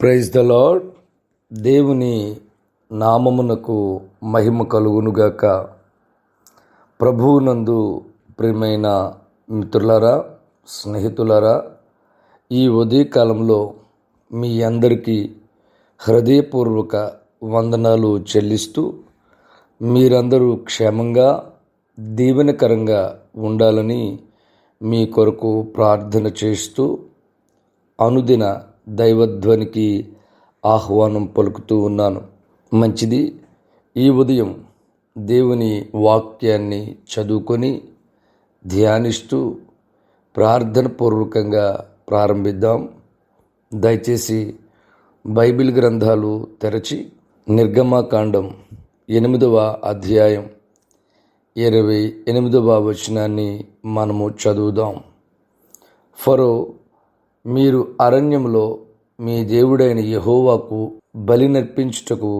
Praise the lord. దేవుని నామమునకు మహిమ కలుగునుగాక. ప్రభువునందు ప్రియమైన మిత్రులారా, స్నేహితులారా, ఈ ఉదయకాలంలో మీ అందరికీ హృదయపూర్వక వందనాలు చెల్లిస్తూ, మీరందరూ క్షేమంగా దీవెనకరంగా ఉండాలని మీ కొరకు ప్రార్థన చేస్తూ అనుదిన దైవధ్వనికి ఆహ్వానం పలుకుతూ ఉన్నాను. మంచిది. ఈ ఉదయం దేవుని వాక్యాన్ని చదువుకొని ధ్యానిస్తూ ప్రార్థన పూర్వకంగా ప్రారంభిద్దాం. దయచేసి బైబిల్ గ్రంథాలు తెరచి నిర్గమకాండం 8వ అధ్యాయం 28వ వచనాన్ని మనము చదువుదాం. ఫరో, మీరు అరణ్యంలో మీ దేవుడైన యెహోవాకు బలి నర్పించుటకు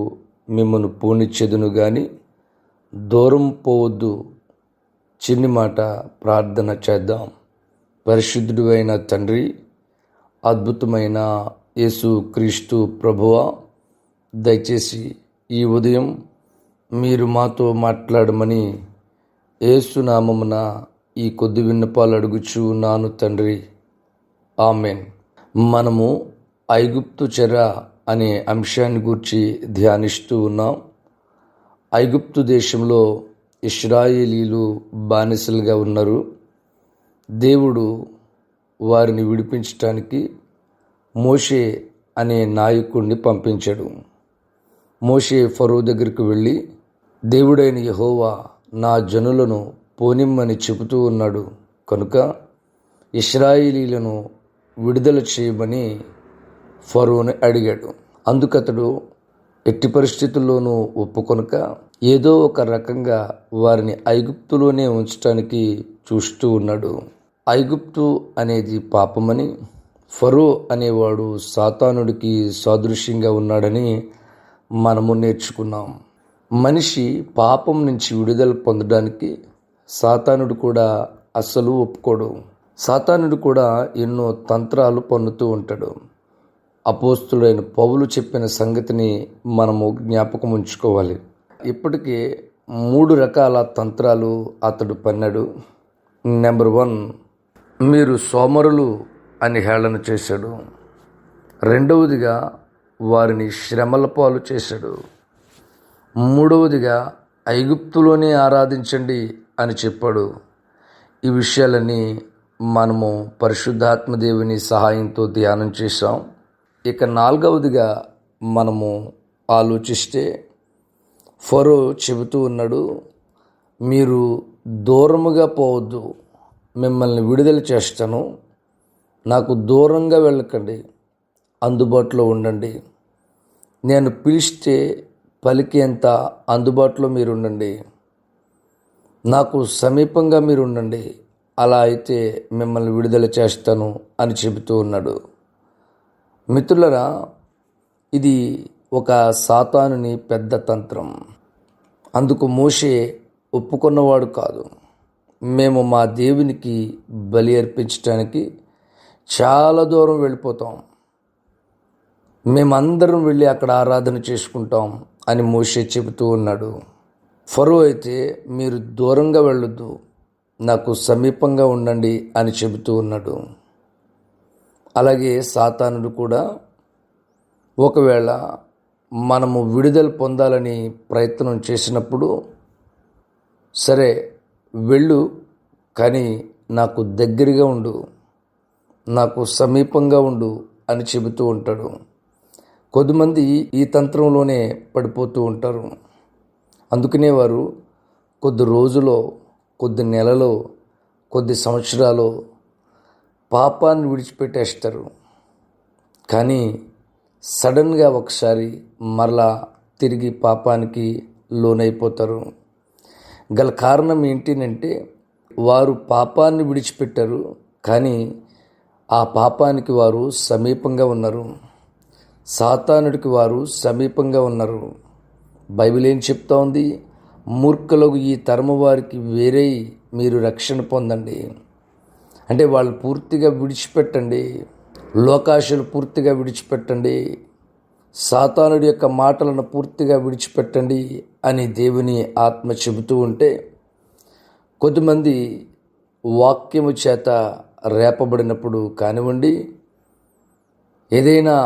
మిమ్మను పూనిచ్చెదను గాని దూరం పోవద్దు. చిన్ని మాట ప్రార్థన చేద్దాం. పరిశుద్ధుడు అయిన తండ్రి, అద్భుతమైన యేసు క్రీస్తు ప్రభువా, దయచేసి ఈ ఉదయం మీరు మాతో మాట్లాడమని యేసు నామమున ఈ కొద్ది విన్నపాలు అడుగుచూ ఉన్నాను తండ్రి. ఆమెన్. మనము ఐగుప్తు చెర అనే అంశాన్ని గురించి ధ్యానిస్తూ ఉన్నాం. ఐగుప్తు దేశంలో ఇశ్రాయేలీలు బానిసలుగా ఉన్నారు. దేవుడు వారిని విడిపించటానికి మోషే అనే నాయకుడిని పంపించాడు. మోషే ఫరో దగ్గరికి వెళ్ళి, దేవుడైన యెహోవా నా జనులను పోనిమ్మని చెబుతూ ఉన్నాడు కనుక ఇశ్రాయేలీలను విడుదల చేయమని ఫరోని అడిగాడు. అందుకతడు ఎట్టి పరిస్థితుల్లోనూ ఒప్పుకొనక ఏదో ఒక రకంగా వారిని ఐగుప్తులోనే ఉంచడానికి చూస్తూ ఉన్నాడు. ఐగుప్తు అనేది పాపమని, ఫరో అనేవాడు సాతానుడికి సాదృశ్యంగా ఉన్నాడని మనము నేర్చుకున్నాం. మనిషి పాపం నుంచి విడుదల పొందడానికి సాతానుడు కూడా అస్సలు ఒప్పుకోడు. సాతానుడు కూడా ఎన్నో తంత్రాలు పన్నుతూ ఉంటాడు. అపోస్తులైన పౌలు చెప్పిన సంగతిని మనము జ్ఞాపకం ఉంచుకోవాలి. ఇప్పటికే 3 రకాల తంత్రాలు అతడు పన్నాడు. నెంబర్ 1, మీరు సోమరులు అని హేళన చేశాడు. రెండవదిగా వారిని శ్రమల పాలు చేశాడు. మూడవదిగా ఐగుప్తులోనే ఆరాధించండి అని చెప్పాడు. ఈ విషయాలన్నీ మనము పరిశుద్ధాత్మ దేవుని సహాయంతో ధ్యానం చేశాం. ఇక 4వదిగా మనము ఆలోచిస్తే ఫరో చెబుతూ ఉన్నాడు, మీరు దూరముగా పోవద్దు, మిమ్మల్ని విడుదల చేస్తాను, నాకు దూరంగా వెళ్ళకండి, అందుబాటులో ఉండండి, నేను పిలిస్తే పలికేంత అందుబాటులో మీరు ఉండండి, నాకు సమీపంగా మీరు ఉండండి, అలా అయితే మిమ్మల్ని విడుదల చేస్తాను అని చెబుతూ ఉన్నాడు. మిత్రులరా, ఇది ఒక సాతానుని పెద్ద తంత్రం. అందుకు మోషే ఒప్పుకున్నవాడు కాదు. మేము మా దేవునికి బలి అర్పించడానికి చాలా దూరం వెళ్ళిపోతాం, మేమందరం వెళ్ళి అక్కడ ఆరాధన చేసుకుంటాం అని మోషే చెబుతూ ఉన్నాడు. ఫరో అయితే మీరు దూరంగా వెళ్ళొద్దు, నాకు సమీపంగా ఉండండి అని చెబుతూ ఉన్నాడు. అలాగే సాతానుడు కూడా ఒకవేళ మనము విడుదల పొందాలని ప్రయత్నం చేసినప్పుడు, సరే వెళ్ళు, కానీ నాకు దగ్గరగా ఉండు, నాకు సమీపంగా ఉండు అని చెబుతూ ఉంటాడు. కొద్దిమంది ఈ తంత్రంలోనే పడిపోతూ ఉంటారు. అందుకనే వారు కొద్ది రోజులో, కొద్ది నెలలో, కొద్ది సంవత్సరాలు పాపాన్ని విడిచిపెట్టేస్తారు. కానీ సడన్గా ఒకసారి మరలా తిరిగి పాపానికి లోనైపోతారు. గల కారణం ఏంటంటే వారు పాపాన్ని విడిచిపెట్టారు, కానీ ఆ పాపానికి వారు సమీపంగా ఉన్నారు. సాతానుడికి వారు సమీపంగా ఉన్నారు. బైబిల్ ఏం చెప్తా ఉంది? మూర్ఖులకు ఈ తరము వారికి వేరే మీరు రక్షణ పొందండి. అంటే వాళ్ళు పూర్తిగా విడిచిపెట్టండి, లోకాశలు పూర్తిగా విడిచిపెట్టండి. సాతానుడి యొక్క మాటలను పూర్తిగా విడిచిపెట్టండి అని దేవుని ఆత్మ చెబుతూ ఉంటే, కొద్దిమంది వాక్యము చేత రేపబడినప్పుడు కానివ్వండి, ఏదైనా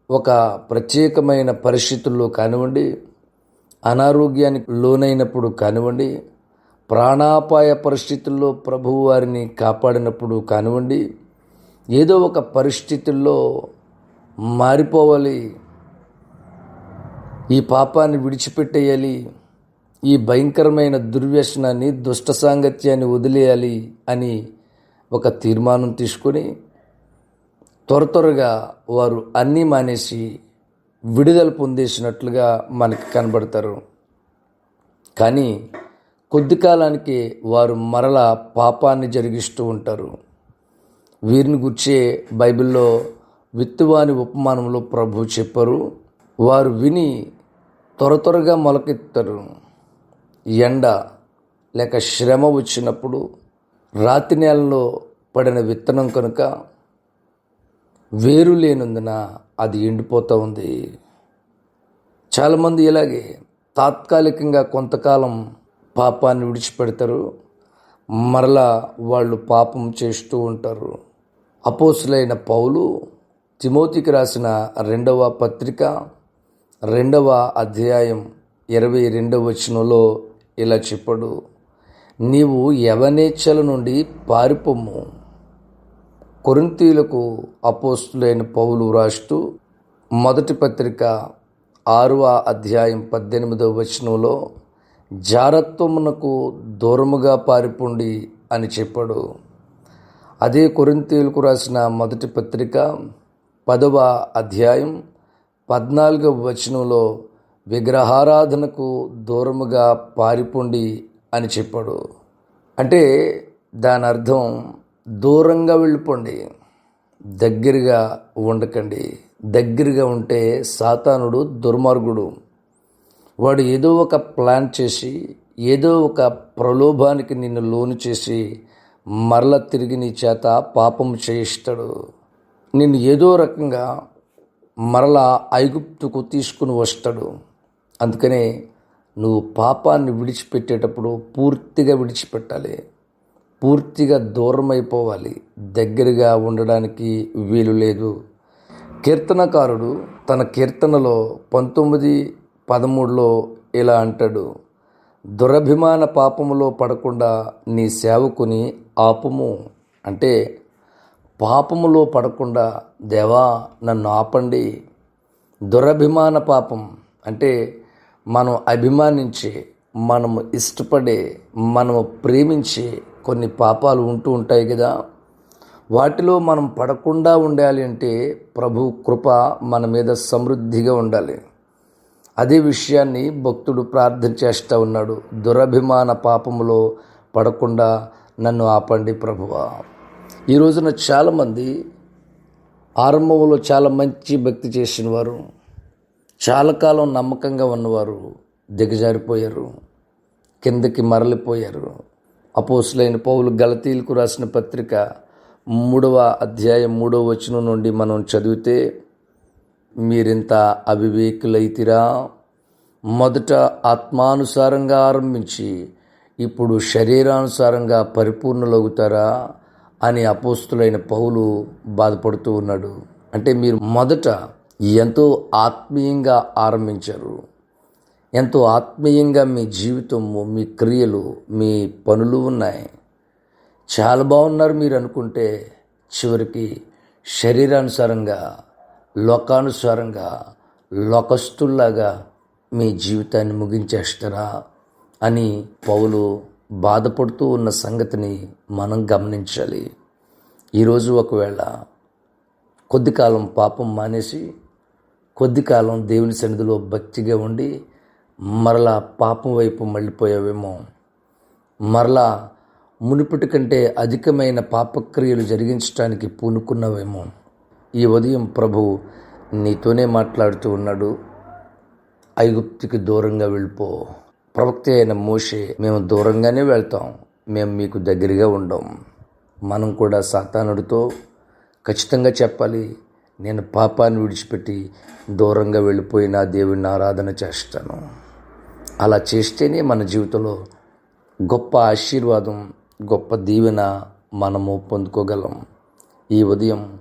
ఒక ప్రత్యేకమైన పరిస్థితుల్లో కానివ్వండి, అనారోగ్యానికి లోనైనప్పుడు కానివ్వండి, ప్రాణాపాయ పరిస్థితుల్లో ప్రభువు వారిని కాపాడినప్పుడు కానివ్వండి, ఏదో ఒక పరిస్థితుల్లో మారిపోవాలి, ఈ పాపాన్ని విడిచిపెట్టేయాలి, ఈ భయంకరమైన దుర్వ్యసనాన్ని దుష్ట సాంగత్యాన్ని వదిలేయాలి అని ఒక తీర్మానం తీసుకొని త్వరగా వారు అన్నీ మానేసి విడుదల పొందేసినట్లుగా మనకి కనబడతారు. కానీ కొద్ది కాలానికి వారు మరలా పాపాన్ని జరిగిస్తూ ఉంటారు. వీరిని గుర్చే బైబిల్లో విత్తువాని ఉపమానంలో ప్రభు చెప్పారు, వారు విని త్వరగా మొలకెత్తారు. ఎండ లేక శ్రమ వచ్చినప్పుడు రాతి నేలలో పడిన విత్తనం కనుక వేరు లేనందున అది ఎండిపోతూ ఉంది. చాలామంది ఇలాగే తాత్కాలికంగా కొంతకాలం పాపాన్ని విడిచిపెడతారు, మరలా వాళ్ళు పాపం చేస్తూ ఉంటారు. అపోస్తులైన పౌలు తిమోతికి రాసిన 2వ పత్రిక 2వ అధ్యాయం 22వ వచనంలో ఇలా చెప్పాడు, నీవు యవనేచ్ఛల నుండి పారిపోము. కొరింథీయులకు అపోస్తులైన పౌలు రాస్తూ మొదటి పత్రిక 6వ అధ్యాయం 18వ వచనంలో జారత్వమునకు దూరముగా పారిపోండి అని చెప్పాడు. అదే కొరింథీయులకు రాసిన మొదటి పత్రిక 10వ అధ్యాయం 14వ వచనంలో విగ్రహారాధనకు దూరముగా పారిపోండి అని చెప్పాడు. అంటే దాని అర్థం దూరంగా వెళ్ళిపోండి, దగ్గరగా ఉండకండి. దగ్గరగా ఉంటే సాతానుడు దుర్మార్గుడు. వాడు ఏదో ఒక ప్లాన్ చేసి, ఏదో ఒక ప్రలోభానికి నిన్ను లోను చేసి మరల తిరిగి నీ చేత పాపం చేయిస్తాడు. నిన్ను ఏదో రకంగా మరలా ఐగుప్తుకు తీసుకుని వస్తాడు. అందుకనే నువ్వు పాపాన్ని విడిచిపెట్టేటప్పుడు పూర్తిగా విడిచిపెట్టాలి, పూర్తిగా దూరం అయిపోవాలి, దగ్గరగా ఉండడానికి వీలు లేదు. కీర్తనకారుడు తన కీర్తనలో 19:13లో ఇలా అంటాడు, దురభిమాన పాపములో పడకుండా నీ సేవకుని ఆపుము. అంటే పాపములో పడకుండా దేవా నన్ను ఆపండి. దురభిమాన పాపం అంటే మనం అభిమానించే, మనము ఇష్టపడే, మనము ప్రేమించే కొన్ని పాపాలు ఉంటూ ఉంటాయి కదా, వాటిలో మనం పడకుండా ఉండాలి అంటే ప్రభు కృప మన మీద సమృద్ధిగా ఉండాలి. అదే విషయాన్ని భక్తుడు ప్రార్థన చేస్తూ ఉన్నాడు, దురభిమాన పాపములో పడకుండా నన్ను ఆపండి ప్రభువా. ఈ రోజున చాలామంది ఆరంభంలో చాలా మంచి భక్తి చేసిన వారు, చాలా కాలం నమ్మకంగా ఉన్నవారు దిగజారిపోయారు, కిందకి మరలిపోయారు. అపోస్తులైన పౌలు గలతీయులకు రాసిన పత్రిక 3వ అధ్యాయం 3వ వచనం నుండి మనం చదివితే, మీరింత అవివేకులైతిరా, మొదట ఆత్మానుసారంగా ఆరంభించి ఇప్పుడు శరీరానుసారంగా పరిపూర్ణులవుతారా అని అపోస్తులైన పౌలు బాధపడుతూ ఉన్నాడు. అంటే మీరు మొదట ఎంతో ఆత్మీయంగా ఆరంభించారు, ఎంతో ఆత్మీయంగా మీ జీవితము, మీ క్రియలు, మీ పనులు ఉన్నాయి, చాలా బాగున్నారు మీరు అనుకుంటే, చివరికి శరీరానుసారంగా, లోకానుసారంగా, లోకస్తుల్లాగా మీ జీవితాన్ని ముగించేస్తారా అని పౌలు బాధపడుతూ ఉన్న సంగతిని మనం గమనించాలి. ఈరోజు ఒకవేళ కొద్ది కాలం పాపం మానేసి, కొద్ది కాలం దేవుని సన్నిధిలో భక్తిగా ఉండి మరలా పాపం వైపు మళ్ళీపోయావేమో, మరలా మునుపటి కంటే అధికమైన పాపక్రియలు జరిగించడానికి పూనుకున్నావేమో. ఈ ఉదయం ప్రభు నీతోనే మాట్లాడుతూ ఉన్నాడు, ఐగుప్తుకి దూరంగా వెళ్ళిపో. ప్రవక్త అయిన మోషే, మేము దూరంగానే వెళ్తాం, మేము మీకు దగ్గరగా ఉండం. మనం కూడా సాతానుడితో ఖచ్చితంగా చెప్పాలి, నేను పాపాన్ని విడిచిపెట్టి దూరంగా వెళ్ళిపోయి నా దేవుడిని ఆరాధన చేస్తాను. అలా చేస్తేనే మన జీవితంలో గొప్ప ఆశీర్వాదం, గొప్ప దీవెన మనము పొందుకోగలం. ఈ ఉదయం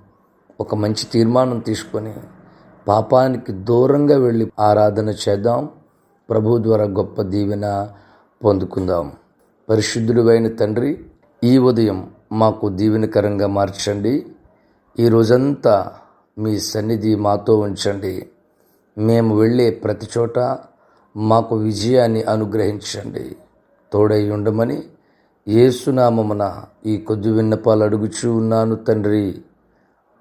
ఒక మంచి తీర్మానం తీసుకొని పాపానికి దూరంగా వెళ్ళి ఆరాధన చేద్దాం. ప్రభు ద్వారా గొప్ప దీవెన పొందుకుందాం. పరిశుద్ధుడైన తండ్రి, ఈ ఉదయం మాకు దీవెనకరంగా మార్చండి. ఈ రోజంతా మీ సన్నిధి మాతో ఉంచండి. మేము వెళ్ళే ప్రతి చోట మాకు విజయాన్ని అనుగ్రహించండి. తోడై ఉండమని యేసునామమున ఈ కొద్ది విన్నపాలు అడుగుచూ ఉన్నాను తండ్రి.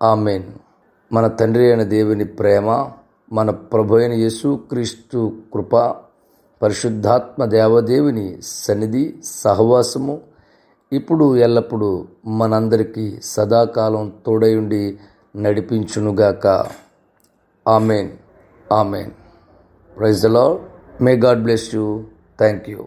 ఆమెన్. మన తండ్రి అయిన దేవుని ప్రేమ, మన ప్రభు అయిన యేసుక్రీస్తు కృప, పరిశుద్ధాత్మ దేవదేవుని సన్నిధి సహవాసము ఇప్పుడు ఎల్లప్పుడూ మనందరికీ సదాకాలం తోడయుండి నడిపించునుగాక. Amen. Amen. Praise the Lord. May God bless you. Thank you.